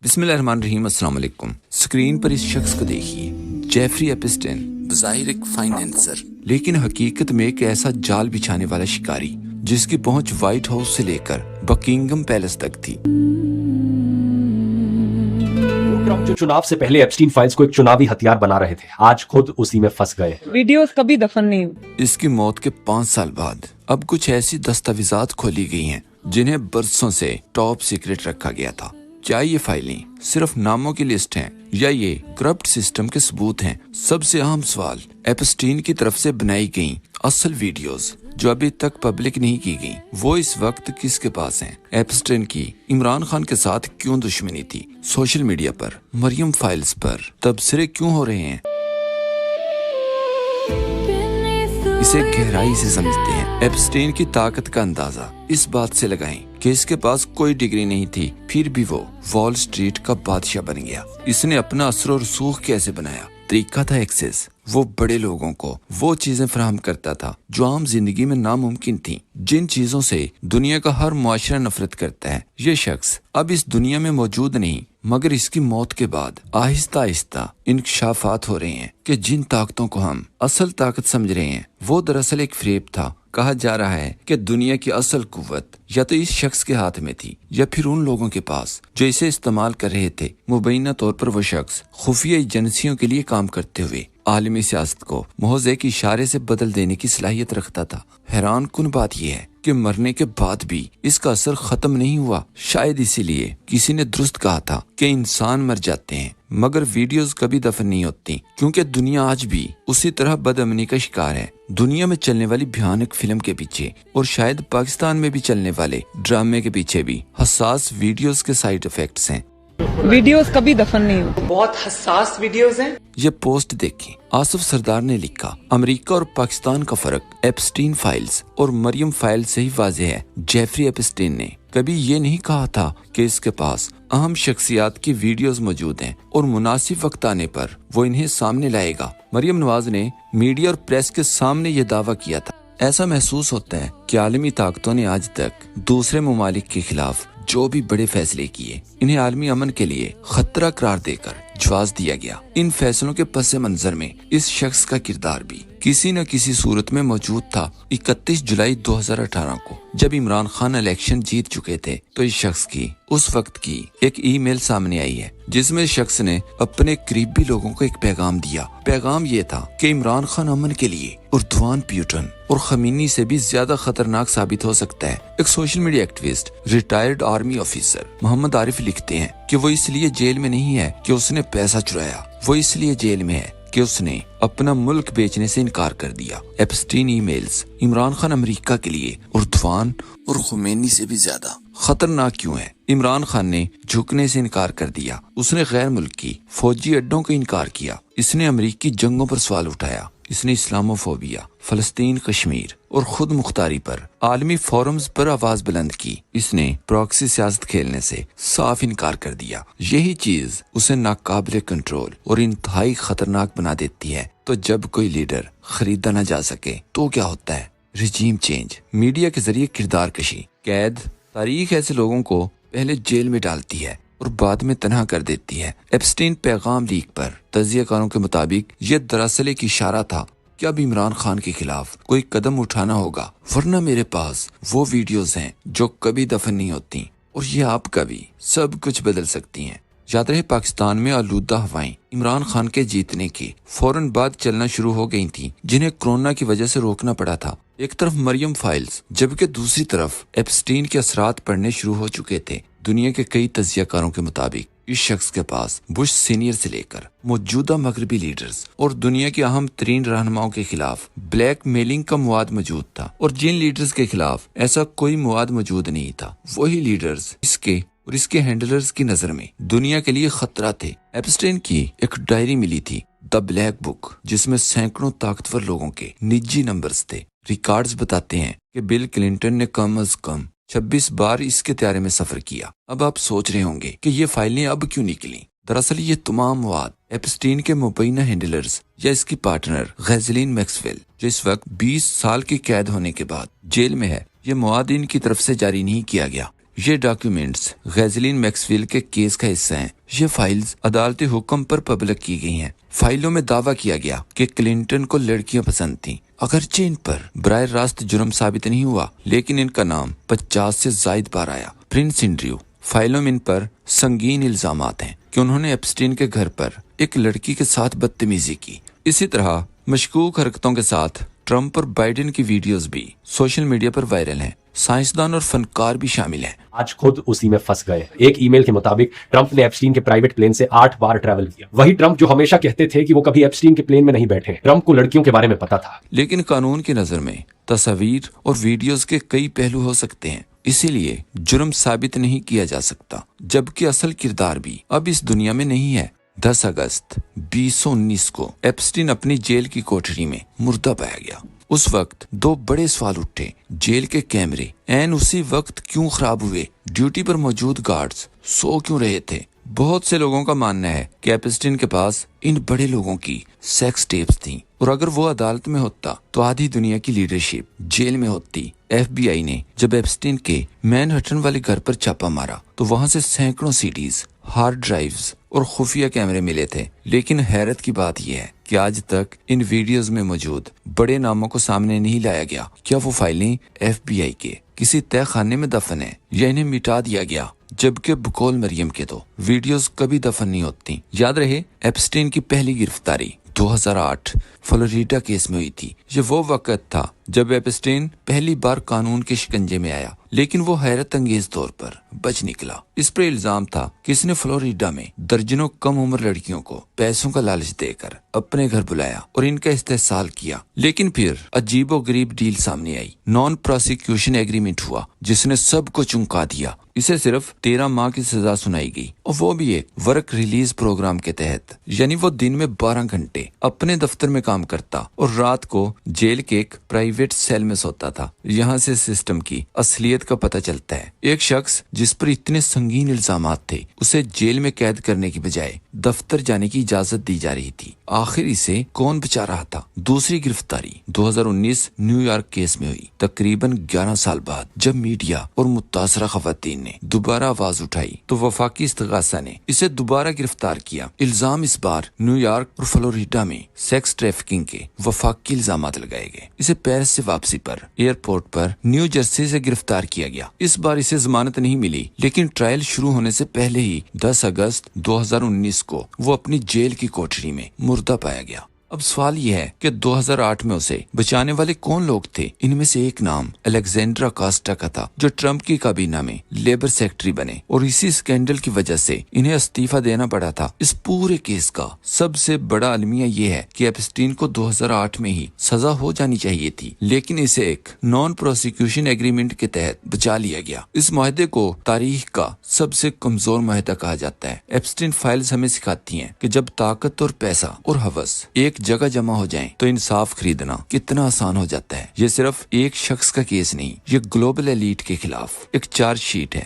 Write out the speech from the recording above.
बिस्मिल्लाहिर्रहमानिर्रहीम। अस्सलाम वालेकुम। स्क्रीन पर इस शख्स को देखिए, जेफरी एपिस्टेन, बज़ाहिर एक फाइनेंसर, लेकिन हकीकत में एक ऐसा जाल बिछाने वाला शिकारी जिसकी पहुंच व्हाइट हाउस से लेकर बकिंगम पैलेस तक थी। ट्रम्प जो चुनाव से पहले एप्स्टीन फाइल्स को एक चुनावी हथियार बना रहे थे, आज खुद उसी में फंस गए। वीडियोस कभी दफन नहीं हुई। इसकी मौत के 5 साल बाद अब कुछ ऐसी दस्तावेजात खोली गई हैं जिन्हें बरसों से टॉप सीक्रेट रखा गया था। क्या ये फाइलें सिर्फ नामों की लिस्ट हैं या ये करप्ट सिस्टम के सबूत हैं? सबसे अहम सवाल, एप्स्टीन की तरफ से बनाई गई असल वीडियोस जो अभी तक पब्लिक नहीं की गई, वो इस वक्त किसके पास हैं? एप्स्टीन की इमरान खान के साथ क्यों दुश्मनी थी? सोशल मीडिया पर मरियम फाइल्स पर तबसरे क्यों हो रहे हैं? इसे गहराई से समझते हैं। एप्स्टीन की ताकत का अंदाजा इस बात से लगाएं कि इसके पास कोई डिग्री नहीं थी, फिर भी वो वॉल स्ट्रीट का बादशाह बन गया। इसने अपना असर और रसूख कैसे बनाया? तरीका था एक्सेस। वो बड़े लोगों को वो चीजें फराहम करता था जो आम जिंदगी में नामुमकिन थी, जिन चीजों से दुनिया का हर मुआशरा नफरत करता है। ये शख्स अब इस दुनिया में मौजूद नहीं, मगर इसकी मौत के बाद आहिस्ता आहिस्ता इंकशाफात हो रहे हैं कि जिन ताकतों को हम असल ताकत समझ रहे हैं वो दरअसल एक फ्रेब था। कहा जा रहा है कि दुनिया की असल कुव्वत या तो इस शख्स के हाथ में थी या फिर उन लोगों के पास जो इसे इस्तेमाल कर रहे थे। मुबैना तौर पर वो शख्स खुफिया एजेंसियों के लिए काम करते हुए आलमी सियासत को मोहज़े के इशारे से बदल देने की सलाहियत रखता था। हैरान कुन बात यह है कि मरने के बाद भी इसका असर खत्म नहीं हुआ। शायद इसीलिए किसी ने दुरुस्त कहा था कि इंसान मर जाते हैं मगर वीडियोस कभी दफन नहीं होती, क्योंकि दुनिया आज भी उसी तरह बदअमनी का शिकार है। दुनिया में चलने वाली भयानक फिल्म के पीछे और शायद पाकिस्तान में भी चलने वाले ड्रामे के पीछे भी हसास वीडियोस के साइड इफेक्ट्स हैं। वीडियोस कभी दफन नहीं हुई। बहुत हसास वीडियोस हैं। ये पोस्ट देखें। आसिफ सरदार ने लिखा, अमेरिका और पाकिस्तान का फर्क एप्स्टीन फाइल्स और मरियम फाइल से ही वाज़ेह है। जेफरी एप्स्टीन ने कभी ये नहीं कहा था कि इसके पास अहम शख्सियात की वीडियोस मौजूद हैं और मुनासिब वक्त आने पर वो इन्हें सामने लाएगा। मरियम नवाज ने मीडिया और प्रेस के सामने ये दावा किया था। ऐसा महसूस होता है कि आलमी ताकतों ने आज तक दूसरे ममालिक के खिलाफ जो भी बड़े फैसले किए, इन्हें आलमी अमन के लिए खतरा करार देकर जवाब दिया गया। इन फैसलों के पस मंजर में इस शख्स का किरदार भी किसी न किसी सूरत में मौजूद था। 31 जुलाई 2018 को जब इमरान खान इलेक्शन जीत चुके थे तो इस शख्स की उस वक्त की एक ईमेल सामने आई है जिसमें शख्स ने अपने करीबी लोगों को एक पैगाम दिया। पैगाम ये था कि इमरान खान अमन के लिए उर्दवान, प्यूटन और खमीनी से भी ज्यादा खतरनाक साबित हो सकता है। एक social media activist, retired army officer Mohammad Arif लिखते हैं कि वो इसलिए जेल में नहीं है कि उसने पैसा चुराया, वो इसलिए जेल में है कि उसने अपना मुल्क बेचने से इनकार कर दिया। Epstein emails Imran Khan America के लिए उर्दवान और खुमैनी से भी ज्यादा खतरनाक क्यों है? इमरान खान ने झुकने से इनकार कर दिया, उसने गैर मुल्की फौजी अड्डों का इनकार किया, इसने अमेरिकी जंगों पर सवाल उठाया, इसने इस्लामोफोबिया, फलस्तीन, कश्मीर और खुद मुख्तारी पर आलमी फोरम्स पर आवाज बुलंद की, इसने प्रॉक्सी सियासत खेलने से साफ इनकार कर दिया। यही चीज उसे नाकाबिले कंट्रोल और इंतहाई खतरनाक बना देती है। तो जब कोई लीडर खरीदा न जा सके तो क्या होता है? Regime change. मीडिया के जरिए किरदार कशी, कैद। तारीख ऐसे लोगों को पहले जेल में डालती है और बाद में तनहा कर देती है। एप्स्टीन पैगाम लीक पर तज्जियाकारों के मुताबिक ये दरअसल एक इशारा था कि अब इमरान खान के खिलाफ कोई कदम उठाना होगा, वरना मेरे पास वो वीडियोस हैं जो कभी दफन नहीं होती और ये आप कभी सब कुछ बदल सकती हैं। याद रहे, पाकिस्तान में आलूदा हवाएं इमरान खान के जीतने के फौरन बाद चलना शुरू हो गई थी, जिन्हें कोरोना की वजह से रोकना पड़ा था। एक तरफ मरियम फाइल्स जबकि दूसरी तरफ एप्स्टीन के असरात पड़ने शुरू हो चुके थे। दुनिया के कई तज्जियाकारों के मुताबिक इस शख्स के पास बुश सीनियर से लेकर मौजूदा मगरबी लीडर्स और दुनिया के अहम तरीन रहनुमाओं के खिलाफ ब्लैक मेलिंग का मवाद मौजूद था, और जिन लीडर्स के खिलाफ ऐसा कोई मवाद मौजूद नहीं था, वही लीडर्स इसके और इसके हैंडलर्स की नजर में दुनिया के लिए खतरा थे। एप्स्टीन की एक डायरी मिली थी, द ब्लैक बुक, जिसमें सैकड़ों ताकतवर लोगों के निजी नंबर्स थे। रिकॉर्ड्स बताते हैं कि बिल क्लिंटन ने कम अज कम 26 बार इसके त्यारे में सफर किया। अब आप सोच रहे होंगे कि ये फाइलें अब क्यों निकली? दरअसल ये तमाम मवाद एप्स्टीन के मुबैना हैंडलर्स या इसकी पार्टनर गैज़लीन मैक्सवेल, जो इस वक्त 20 साल की कैद होने के बाद जेल में है, ये मवाद इनकी तरफ से जारी नहीं किया गया। یہ ڈاکیومنٹس غیزلین میکسویل کے کیس کا حصہ ہیں۔ یہ فائلز عدالتی حکم پر پبلک کی گئی ہیں۔ فائلوں میں دعویٰ کیا گیا کہ کلنٹن کو لڑکیاں پسند تھیں، اگرچہ ان پر براہ راست جرم ثابت نہیں ہوا، لیکن ان کا نام 50 سے زائد بار آیا۔ پرنس اینڈریو، فائلوں میں ان پر سنگین الزامات ہیں کہ انہوں نے ایپسٹین کے گھر پر ایک لڑکی کے ساتھ بدتمیزی کی۔ اسی طرح مشکوک حرکتوں کے ساتھ ٹرمپ اور بائیڈن کی ویڈیوز بھی سوشل میڈیا پر وائرل ہیں۔ سائنسدان اور فنکار بھی شامل ہیں۔ آج خود اسی میں پھنس گئے۔ ایک ای میل کے مطابق ٹرمپ نے ایپسٹین کے پرائیویٹ پلین سے 8 بار ٹریول کیا۔ وہی ٹرمپ جو ہمیشہ کہتے تھے کہ وہ کبھی ایپسٹین کے پلین میں نہیں بیٹھے۔ ٹرمپ کو لڑکیوں کے بارے میں پتا تھا۔ لیکن قانون کی نظر میں تصاویر اور ویڈیوز کے کئی پہلو ہو سکتے ہیں، اسی لیے جرم ثابت نہیں کیا جا سکتا، جبکہ اصل کردار بھی اب اس دنیا میں نہیں ہے۔ 10 اگست 2019 کو ایپسٹین اپنی جیل کی کوٹری میں مردہ پایا گیا۔ اس وقت 2 بڑے سوال اٹھے۔ جیل کے کیمرے عین اسی وقت کیوں خراب ہوئے؟ ڈیوٹی پر موجود گارڈز سو کیوں رہے تھے؟ بہت سے لوگوں کا ماننا ہے کہ ایپسٹین کے پاس ان بڑے لوگوں کی سیکس ٹیپس تھیں، اور اگر وہ عدالت میں ہوتا تو آدھی دنیا کی لیڈرشپ جیل میں ہوتی۔ ایف بی آئی نے جب ایپسٹین کے مین ہٹن والے گھر پر چھاپا مارا تو وہاں سے سینکڑوں سیڈیز، ہارڈ ڈرائیوز اور خفیہ کیمرے ملے تھے، لیکن حیرت کی بات یہ ہے کہ آج تک ان ویڈیوز میں موجود بڑے ناموں کو سامنے نہیں لایا گیا۔ کیا وہ فائلیں ایف بی آئی کے کسی تہہ خانے میں دفن ہیں یا انہیں مٹا دیا گیا؟ جبکہ بقول مریم کے تو ویڈیوز کبھی دفن نہیں ہوتی۔ یاد رہے ایپسٹین کی پہلی گرفتاری 2008 فلوریڈا کیس میں ہوئی تھی۔ یہ وہ وقت تھا جب ایپسٹین پہلی بار قانون کے شکنجے میں آیا، لیکن وہ حیرت انگیز طور پر بچ نکلا۔ اس پر الزام تھا کہ اس نے فلوریڈا میں درجنوں کم عمر لڑکیوں کو پیسوں کا لالچ دے کر اپنے گھر بلایا اور ان کا استحصال کیا۔ لیکن پھر عجیب و غریب ڈیل سامنے آئی۔ نان پروسیکیوشن ایگریمنٹ ہوا جس نے سب کو چونکا دیا۔ اسے صرف 13 ماہ کی سزا سنائی گئی، اور وہ بھی ایک ورک ریلیز پروگرام کے تحت، یعنی وہ دن میں 12 گھنٹے اپنے دفتر میں کام کرتا اور رات کو جیل کے ایک پرائیویٹ سیل میں سوتا تھا۔ یہاں سے سسٹم کی اصلیت کا پتہ چلتا ہے۔ ایک شخص جس پر اتنے سنگین الزامات تھے، اسے جیل میں قید کرنے کی بجائے دفتر جانے کی اجازت دی جا رہی تھی۔ آخر اسے کون بچا رہا تھا؟ دوسری گرفتاری 2019 نیو یارک کیس میں ہوئی، تقریباً 11 سال بعد، جب میڈیا اور متاثرہ خواتین نے دوبارہ آواز اٹھائی تو وفاقی استغاثہ نے اسے دوبارہ گرفتار کیا۔ الزام اس بار نیو یارک اور فلوریڈا میں سیکس ٹریفکنگ کے وفاقی الزامات لگائے گئے۔ اسے پیرس سے واپسی پر ایئرپورٹ پر نیو جرسی سے گرفتار کیا گیا۔ اس بار اسے ضمانت نہیں ملی، لیکن ٹرائل شروع ہونے سے پہلے ہی 10 اگست 2019 کو وہ اپنی جیل کی کوٹری میں مردہ پایا گیا۔ اب سوال یہ ہے کہ 2008 میں اسے بچانے والے کون لوگ تھے؟ ان میں سے ایک نام الیگزینڈرا کاسٹا کا تھا، جو ٹرمپ کی کابینہ میں لیبر سیکٹری بنے، اور اسی اسکینڈل کی وجہ سے انہیں استعفیٰ دینا پڑا تھا۔ اس پورے کیس کا سب سے بڑا المیہ یہ ہے کہ ایپسٹین کو 2008 میں ہی سزا ہو جانی چاہیے تھی، لیکن اسے ایک نان پروسیکیوشن ایگریمنٹ کے تحت بچا لیا گیا۔ اس معاہدے کو تاریخ کا سب سے کمزور معاہدہ کہا جاتا ہے۔ ایپسٹین فائلز ہمیں سکھاتی ہیں کہ جب طاقت اور پیسہ اور ہوس ایک جگہ جمع ہو جائیں تو انصاف خریدنا کتنا آسان ہو جاتا ہے۔ یہ صرف ایک شخص کا کیس نہیں، یہ گلوبل ایلیٹ کے خلاف ایک چارج شیٹ ہے